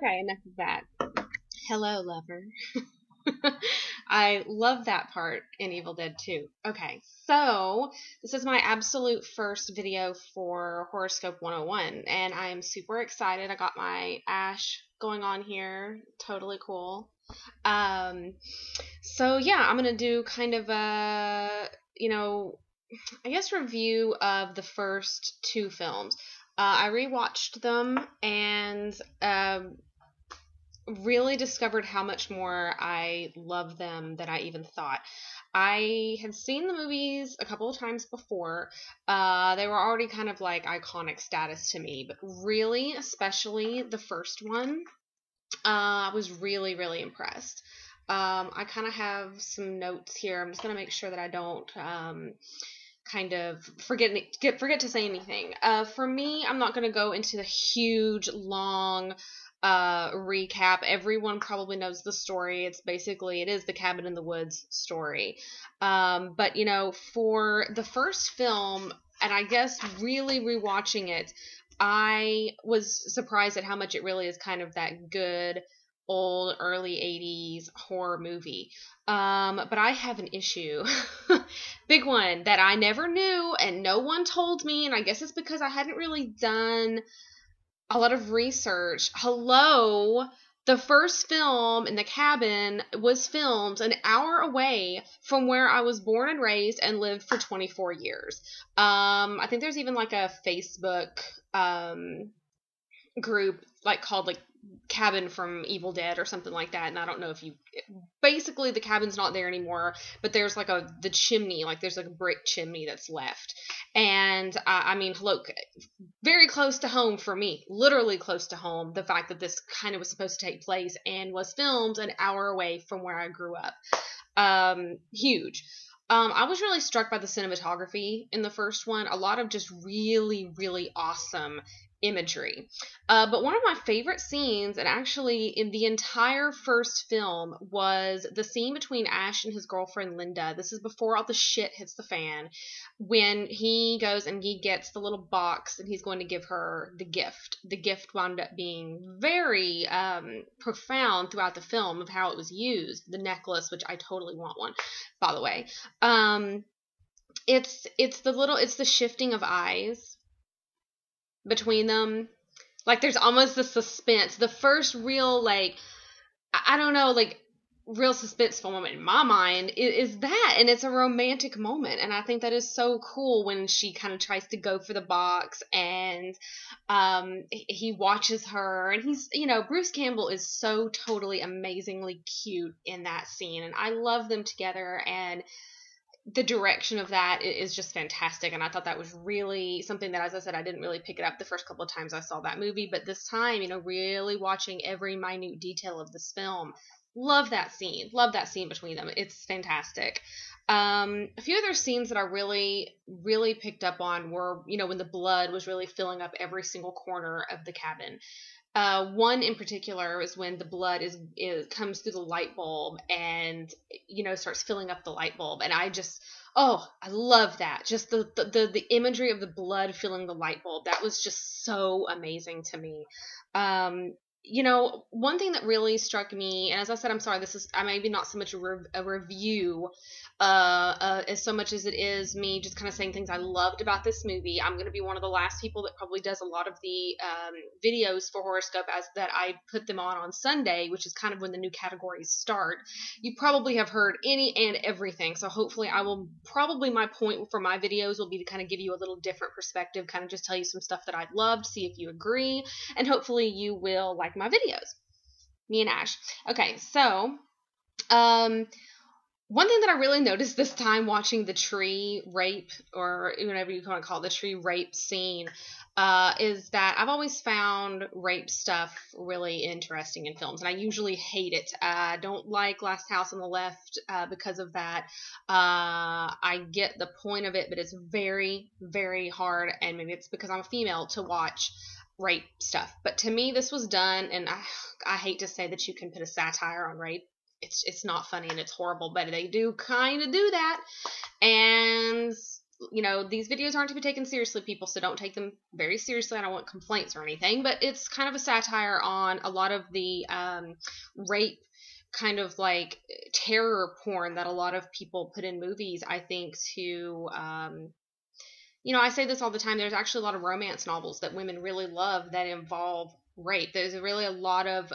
Okay, enough of that. Hello, lover. I love that part in Evil Dead 2. Okay, so this is my absolute first video for Horoscope 101, and I am super excited. I got my ash going on here. Totally cool. Um, so yeah, I'm gonna do kind of a, I guess review of the first two films. I rewatched them and really discovered how much more I love them than I even thought. I had seen the movies a couple of times before. They were already kind of like iconic status to me, but really, especially the first one, I was really, really impressed. I kind of have some notes here. I'm just going to make sure that I don't kind of forget to say anything. For me, I'm not going to go into the huge, long recap. Everyone probably knows the story. It is the Cabin in the Woods story. But for the first film, and I guess really rewatching it, I was surprised at how much it really is kind of that good old early 80s horror movie. But I have an issue. Big one that I never knew and no one told me, and I guess it's because I hadn't really done a lot of research. Hello, the first film in the cabin was filmed an hour away from where I was born and raised and lived for 24 years. I think there's even like a Facebook group called Cabin from Evil Dead or something like that, and I don't know if you basically the cabin's not there anymore, but there's the chimney, there's a brick chimney that's left. And I mean, look, very close to home for me, literally close to home, the fact that this kind of was supposed to take place and was filmed an hour away from where I grew up. Huge. I was really struck by the cinematography in the first one. A lot of just really, really awesome imagery. But one of my favorite scenes, and actually in the entire first film, was the scene between Ash and his girlfriend Linda. This is before all the shit hits the fan, when he goes and he gets the little box and he's going to give her the gift. The gift wound up being very profound throughout the film of how it was used. The necklace, which I totally want one, by the way. It's the shifting of eyes between them. There's almost the suspense. The first real, I don't know, real suspenseful moment in my mind is that, and it's a romantic moment, and I think that is so cool when she kind of tries to go for the box, and he watches her, and he's, Bruce Campbell is so totally amazingly cute in that scene, and I love them together, and the direction of that is just fantastic, and I thought that was really something that, as I said, I didn't really pick it up the first couple of times I saw that movie, but this time, really watching every minute detail of this film, love that scene between them. It's fantastic. A few other scenes that I really, really picked up on were, when the blood was really filling up every single corner of the cabin. One in particular is when the blood comes through the light bulb and, starts filling up the light bulb. And I love that. Just the imagery of the blood filling the light bulb. That was just so amazing to me. One thing that really struck me, and as I said, I'm sorry, this is maybe not so much a review as so much as it is me just kind of saying things I loved about this movie. I'm going to be one of the last people that probably does a lot of the videos for Horoscope as that I put them on Sunday, which is kind of when the new categories start. You probably have heard any and everything, so hopefully my point for my videos will be to kind of give you a little different perspective, kind of just tell you some stuff that I loved, see if you agree, and hopefully you will like my videos. Me and Ash. Okay, so one thing that I really noticed this time watching the tree rape, or whatever you want to call it, the tree rape scene, is that I've always found rape stuff really interesting in films, and I usually hate it. I don't like Last House on the Left because of that. I get the point of it, but it's very, very hard, and maybe it's because I'm a female, to watch rape stuff. But to me, this was done, and I hate to say that you can put a satire on rape. It's not funny and it's horrible, but they do kind of do that. And these videos aren't to be taken seriously, people, so don't take them very seriously. I don't want complaints or anything, but it's kind of a satire on a lot of the rape, kind of like terror porn that a lot of people put in movies, I think, to I say this all the time, there's actually a lot of romance novels that women really love that involve rape. There's really a lot of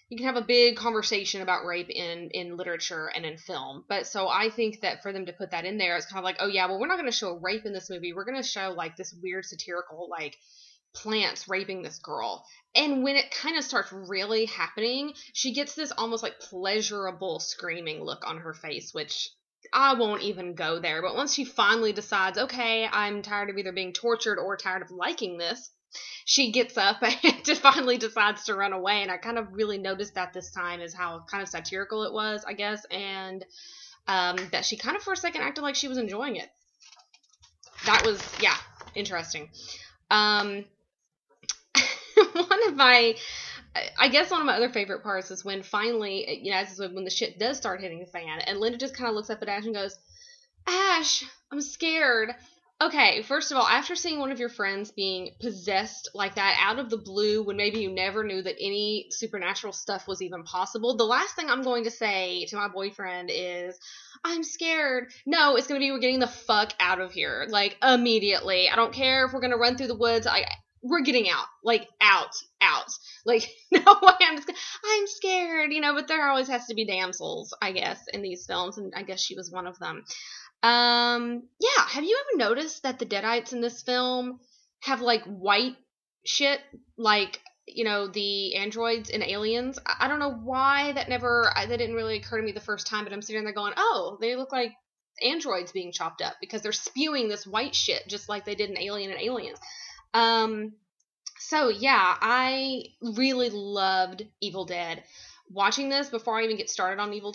you can have a big conversation about rape in literature and in film. But so I think that for them to put that in there, it's kind of like, oh yeah, well, we're not going to show rape in this movie. We're going to show like this weird satirical, like, plants raping this girl. And when it kind of starts really happening, she gets this almost like pleasurable screaming look on her face, which I won't even go there. But once she finally decides, okay, I'm tired of either being tortured or tired of liking this, she gets up and finally decides to run away. And I kind of really noticed that this time, is how kind of satirical it was, I guess. And that she kind of for a second acted like she was enjoying it. That was, yeah, interesting. I guess one of my other favorite parts is when finally, when the shit does start hitting the fan, and Linda just kind of looks up at Ash and goes, Ash, I'm scared. Okay, first of all, after seeing one of your friends being possessed like that out of the blue, when maybe you never knew that any supernatural stuff was even possible, the last thing I'm going to say to my boyfriend is, I'm scared. No, it's going to be, we're getting the fuck out of here. Like, immediately. I don't care if we're going to run through the woods. We're getting out. Like, out. Like, no way, I'm scared, but there always has to be damsels, I guess, in these films, and I guess she was one of them. Yeah, have you ever noticed that the Deadites in this film have, like, white shit, like, the androids and aliens? I don't know why that didn't really occur to me the first time, but I'm sitting there going, oh, they look like androids being chopped up, because they're spewing this white shit, just like they did in Alien and Aliens. So yeah, I really loved Evil Dead. Watching this, before I even get started on Evil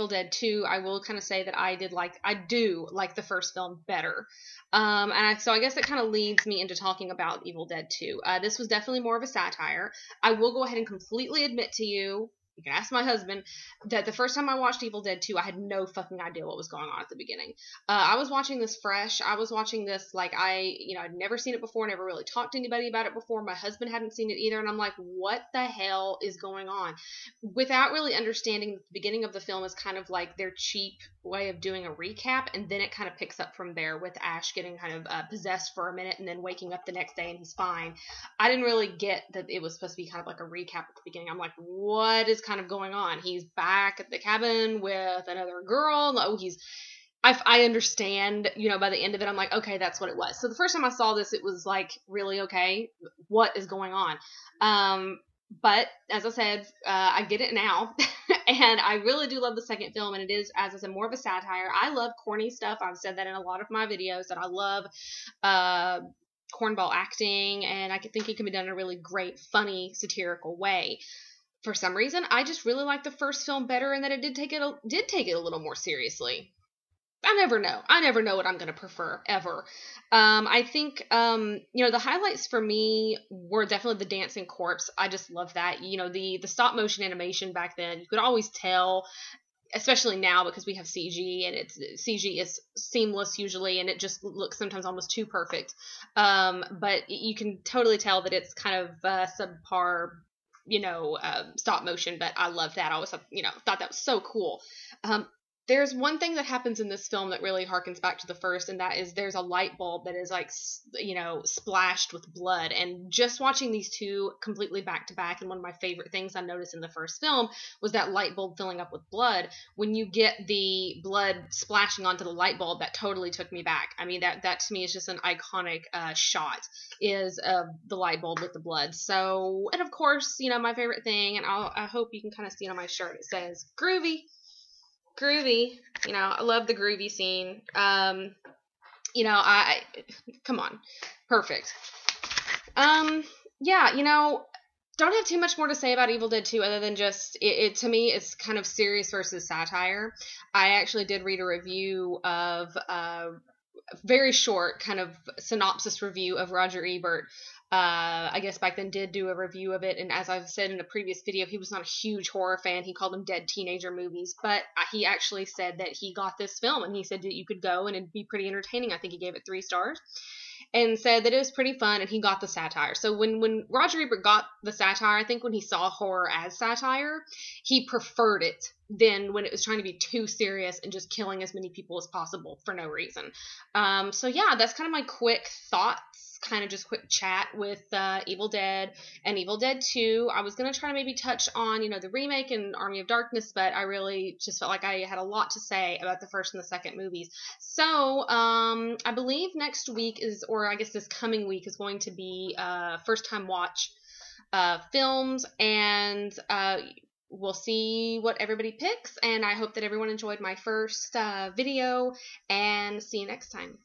Dead 2, I will kind of say that I do like the first film better. So I guess that kind of leads me into talking about Evil Dead 2. This was definitely more of a satire. I will go ahead and completely admit to you, you can ask my husband, that the first time I watched Evil Dead 2, I had no fucking idea what was going on at the beginning. I was watching this fresh. I was watching this like I'd never seen it before, never really talked to anybody about it before. My husband hadn't seen it either, and I'm like, what the hell is going on? Without really understanding, the beginning of the film is kind of like their cheap way of doing a recap, and then it kind of picks up from there with Ash getting kind of possessed for a minute and then waking up the next day and he's fine. I didn't really get that it was supposed to be kind of like a recap at the beginning. I'm like, what is kind of going on? He's back at the cabin with another girl. No, I understand, by the end of it, I'm like, okay, that's what it was. So the first time I saw this, it was like, really, okay, what is going on? But as I said, I get it now. And I really do love the second film. And it is, as I said, more of a satire. I love corny stuff. I've said that in a lot of my videos, that I love cornball acting. And I think it can be done in a really great, funny, satirical way. For some reason, I just really like the first film better, and that it did take it a little more seriously. I never know what I'm going to prefer, ever. I think, the highlights for me were definitely the dancing corpse. I just love that. The stop motion animation back then, you could always tell, especially now because we have CG, and CG is seamless usually, and it just looks sometimes almost too perfect. But you can totally tell that it's kind of subpar, stop motion, but I love that. I always, thought that was so cool. There's one thing that happens in this film that really harkens back to the first, and that is there's a light bulb that is like, splashed with blood. And just watching these two completely back to back, and one of my favorite things I noticed in the first film was that light bulb filling up with blood. When you get the blood splashing onto the light bulb, that totally took me back. I mean, that to me is just an iconic shot, is the light bulb with the blood. So, and of course, my favorite thing, and I hope you can kind of see it on my shirt, it says groovy. I love the groovy scene. I come on, perfect. Don't have too much more to say about Evil Dead 2 other than just it to me it's kind of serious versus satire. I actually did read a review of very short kind of synopsis review of Roger Ebert I guess back then did do a review of it. And as I've said in a previous video, he was not a huge horror fan. He called them dead teenager movies. But he actually said that he got this film and he said that you could go and it'd be pretty entertaining. I think he gave it 3 stars and said that it was pretty fun and he got the satire. So when Roger Ebert got the satire, I think when he saw horror as satire, he preferred it than when it was trying to be too serious and just killing as many people as possible for no reason. So yeah, that's kind of my quick thoughts, kind of just quick chat with Evil Dead and Evil Dead 2. I was going to try to maybe touch on, the remake and Army of Darkness, but I really just felt like I had a lot to say about the first and the second movies. So I believe next week or I guess this coming week is going to be first time watch films, and we'll see what everybody picks, and I hope that everyone enjoyed my first video, and see you next time.